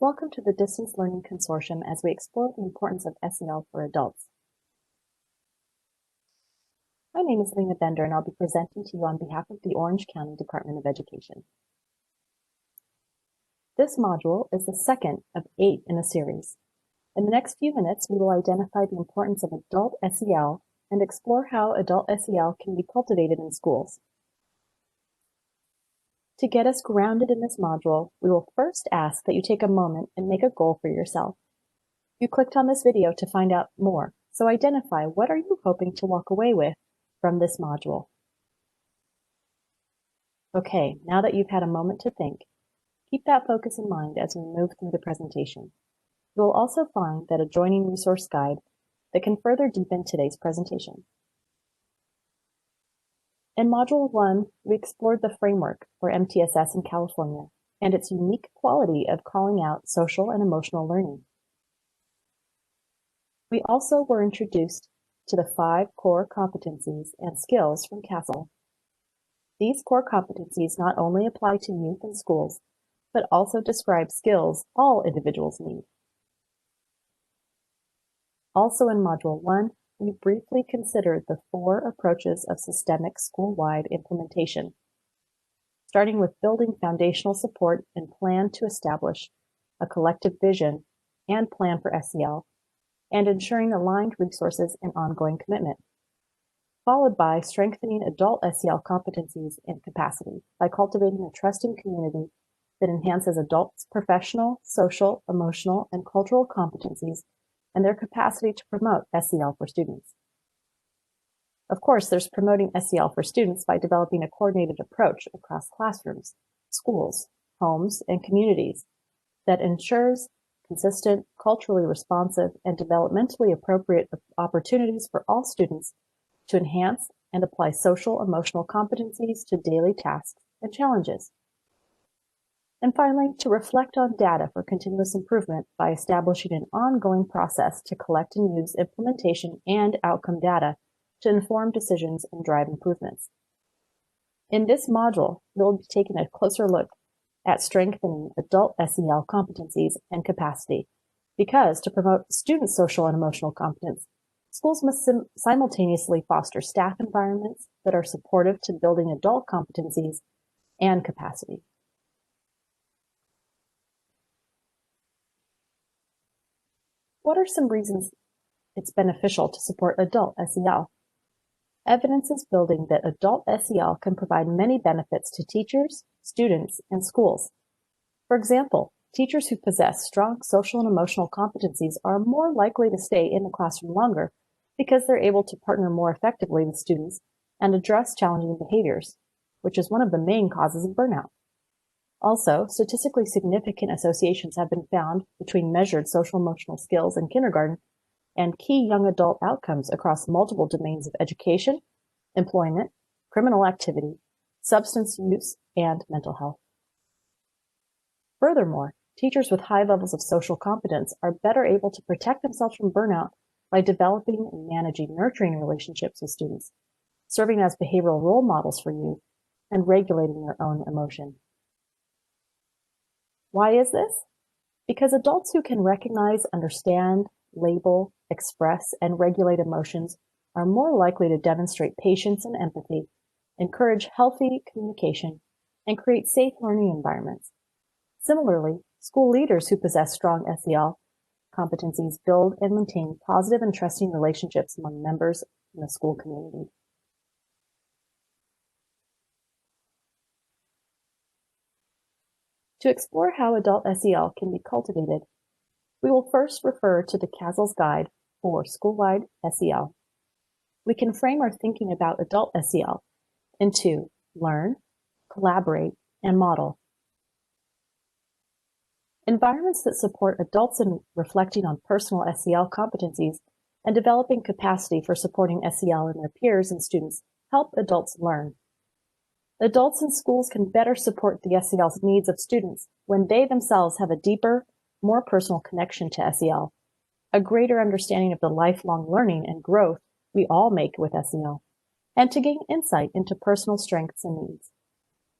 Welcome to the Distance Learning Consortium as we explore the importance of SEL for adults. My name is Lena Bender and I'll be presenting to you on behalf of the Orange County Department of Education. This module is the second of 8 in a series. In the next few minutes, we will identify the importance of adult SEL and explore how adult SEL can be cultivated in schools. To get us grounded in this module, we will first ask that you take a moment and make a goal for yourself. You clicked on this video to find out more, so identify what are you hoping to walk away with from this module. Okay, now that you've had a moment to think, keep that focus in mind as we move through the presentation. You will also find that adjoining resource guide that can further deepen today's presentation. In Module 1, we explored the framework for MTSS in California and its unique quality of calling out social and emotional learning. We also were introduced to the 5 core competencies and skills from CASEL. These core competencies not only apply to youth and schools, but also describe skills all individuals need. Also in Module 1, we briefly considered the 4 approaches of systemic school-wide implementation, starting with building foundational support and plan to establish a collective vision and plan for SEL, and ensuring aligned resources and ongoing commitment, followed by strengthening adult SEL competencies and capacity by cultivating a trusting community that enhances adults' professional, social, emotional, and cultural competencies and their capacity to promote SEL for students. Of course, there's promoting SEL for students by developing a coordinated approach across classrooms, schools, homes, and communities that ensures consistent, culturally responsive, and developmentally appropriate opportunities for all students to enhance and apply social emotional competencies to daily tasks and challenges. And finally, to reflect on data for continuous improvement by establishing an ongoing process to collect and use implementation and outcome data to inform decisions and drive improvements. In this module, we'll be taking a closer look at strengthening adult SEL competencies and capacity, because to promote student social and emotional competence, schools must simultaneously foster staff environments that are supportive to building adult competencies and capacity. What are some reasons it's beneficial to support adult SEL? Evidence is building that adult SEL can provide many benefits to teachers, students, and schools. For example, teachers who possess strong social and emotional competencies are more likely to stay in the classroom longer because they're able to partner more effectively with students and address challenging behaviors, which is one of the main causes of burnout. Also, statistically significant associations have been found between measured social-emotional skills in kindergarten and key young adult outcomes across multiple domains of education, employment, criminal activity, substance use, and mental health. Furthermore, teachers with high levels of social competence are better able to protect themselves from burnout by developing and managing nurturing relationships with students, serving as behavioral role models for youth, and regulating their own emotion. Why is this? Because adults who can recognize, understand, label, express, and regulate emotions are more likely to demonstrate patience and empathy, encourage healthy communication, and create safe learning environments. Similarly, school leaders who possess strong SEL competencies build and maintain positive and trusting relationships among members in the school community. To explore how adult SEL can be cultivated, we will first refer to the CASEL's guide for school-wide SEL. We can frame our thinking about adult SEL into learn, collaborate, and model. Environments that support adults in reflecting on personal SEL competencies and developing capacity for supporting SEL in their peers and students help adults learn. Adults in schools can better support the SEL's needs of students when they themselves have a deeper, more personal connection to SEL, a greater understanding of the lifelong learning and growth we all make with SEL, and to gain insight into personal strengths and needs.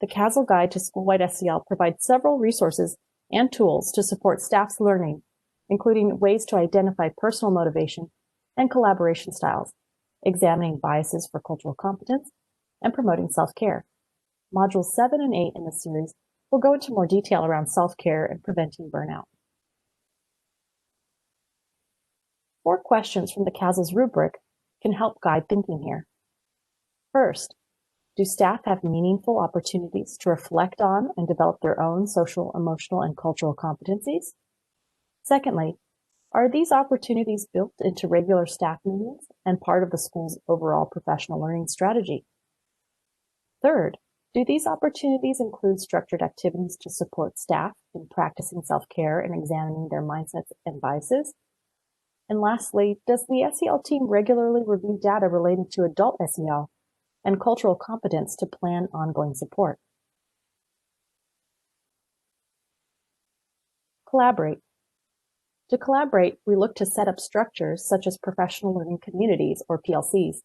The CASEL Guide to School-Wide SEL provides several resources and tools to support staff's learning, including ways to identify personal motivation and collaboration styles, examining biases for cultural competence, and promoting self-care. Modules 7 and 8 in this series will go into more detail around self-care and preventing burnout. 4 questions from the CASEL's rubric can help guide thinking here. First, do staff have meaningful opportunities to reflect on and develop their own social, emotional, and cultural competencies? Secondly, are these opportunities built into regular staff meetings and part of the school's overall professional learning strategy? Third, do these opportunities include structured activities to support staff in practicing self-care and examining their mindsets and biases? And lastly, does the SEL team regularly review data relating to adult SEL and cultural competence to plan ongoing support? Collaborate. To collaborate, we look to set up structures such as professional learning communities, or PLCs,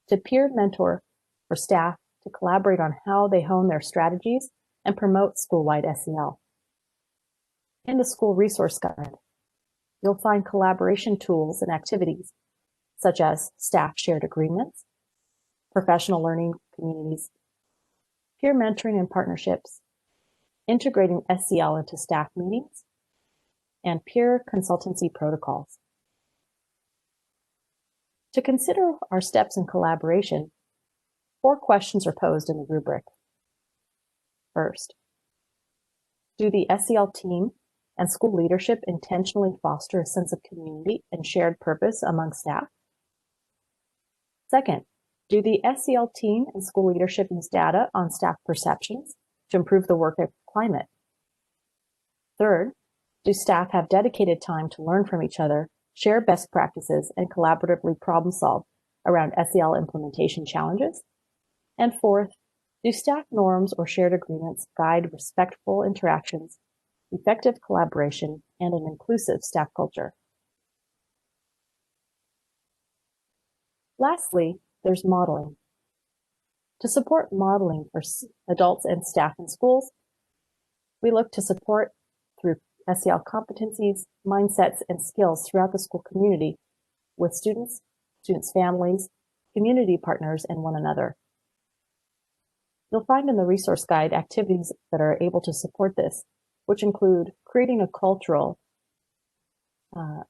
to peer mentor for staff to collaborate on how they hone their strategies and promote school-wide SEL. In the school resource guide, you'll find collaboration tools and activities such as staff shared agreements, professional learning communities, peer mentoring and partnerships, integrating SEL into staff meetings, and peer consultancy protocols. To consider our steps in collaboration, 4 questions are posed in the rubric. First, do the SEL team and school leadership intentionally foster a sense of community and shared purpose among staff? Second, do the SEL team and school leadership use data on staff perceptions to improve the work climate? Third, do staff have dedicated time to learn from each other, share best practices, and collaboratively problem solve around SEL implementation challenges? And fourth, do staff norms or shared agreements guide respectful interactions, effective collaboration, and an inclusive staff culture? Lastly, there's modeling. To support modeling for adults and staff in schools, we look to support through SEL competencies, mindsets, and skills throughout the school community with students, families, community partners, and one another. You'll find in the resource guide activities that are able to support this, which include creating a cultural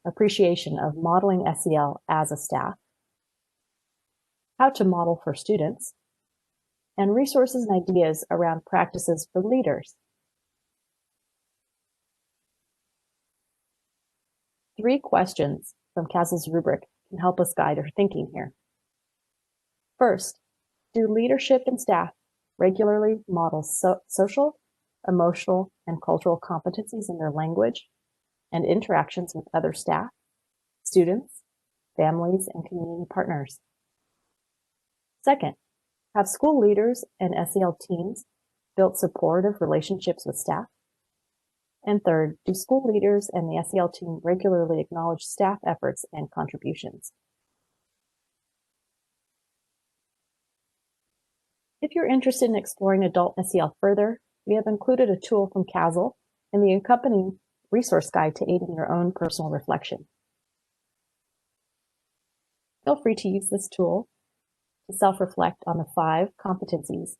appreciation of modeling SEL as a staff, how to model for students, and resources and ideas around practices for leaders. 3 questions from CASEL's rubric can help us guide our thinking here. First, do leadership and staff regularly model social, emotional, and cultural competencies in their language and interactions with other staff, students, families, and community partners? Second, have school leaders and SEL teams built supportive relationships with staff? And third, do school leaders and the SEL team regularly acknowledge staff efforts and contributions? If you're interested in exploring adult SEL further, we have included a tool from CASEL in the accompanying resource guide to aid in your own personal reflection. Feel free to use this tool to self-reflect on the 5 competencies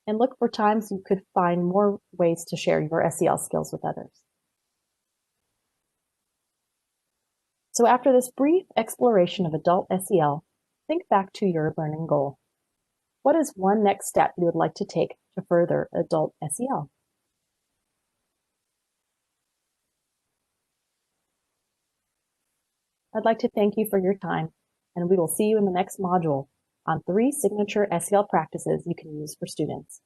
and look for times you could find more ways to share your SEL skills with others. So after this brief exploration of adult SEL, think back to your learning goal. What is one next step you would like to take to further adult SEL? I'd like to thank you for your time, and we will see you in the next module on 3 signature SEL practices you can use for students.